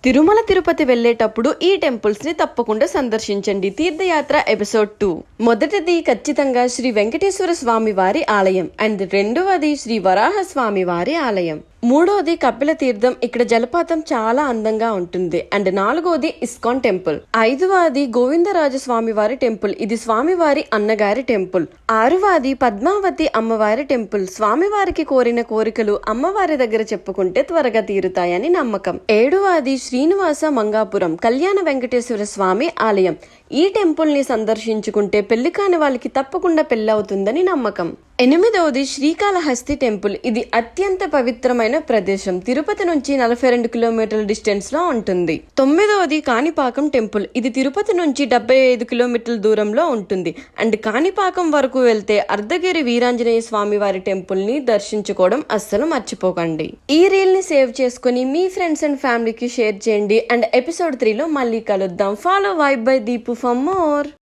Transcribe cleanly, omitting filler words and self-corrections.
తిరుమల తిరుపతి వెళ్లేటప్పుడు ఈ టెంపుల్స్ ని తప్పకుండా సందర్శించండి. తీర్థయాత్ర ఎపిసోడ్ 2. మొదటిది ఖచ్చితంగా శ్రీ వెంకటేశ్వర స్వామి వారి ఆలయం అండ్ రెండవది శ్రీ వరాహ స్వామి వారి ఆలయం. మూడోది కపిల తీర్థం, ఇక్కడ జలపాతం చాలా అందంగా ఉంటుంది. అండ్ నాలుగోది ఇస్కాన్ టెంపుల్. ఐదవది గోవిందరాజ స్వామి వారి టెంపుల్, ఇది స్వామివారి అన్నగారి టెంపుల్. ఆరవది పద్మావతి అమ్మవారి టెంపుల్, స్వామివారికి కోరిన కోరికలు అమ్మవారి దగ్గర చెప్పుకుంటే త్వరగా తీరుతాయని నమ్మకం. ఏడవది శ్రీనివాస మంగాపురం కళ్యాణ వెంకటేశ్వర స్వామి ఆలయం, ఈ టెంపుల్ ని సందర్శించుకుంటే పెళ్లి కాని వాళ్ళకి తప్పకుండా పెళ్లవుతుందని నమ్మకం. ఎనిమిదవది శ్రీకాళహస్తి టెంపుల్, ఇది అత్యంత పవిత్రమైన ప్రదేశం, తిరుపతి నుంచి 42 కిలోమీటర్ల డిస్టెన్స్ లో ఉంటుంది. తొమ్మిదవది కాణిపాకం టెంపుల్, ఇది తిరుపతి నుంచి 75 కిలోమీటర్ల దూరంలో ఉంటుంది. అండ్ కాణిపాకం వరకు వెళ్తే అర్ధగిరి వీరాంజనేయ స్వామి వారి టెంపుల్ ని దర్శించుకోవడం అస్సలు మర్చిపోకండి. ఈ రీల్ ని సేవ్ చేసుకుని మీ ఫ్రెండ్స్ అండ్ ఫ్యామిలీకి షేర్ చేయండి. అండ్ ఎపిసోడ్ 3 లో మళ్ళీ కలుద్దాం. Follow vibe by Deepu for more.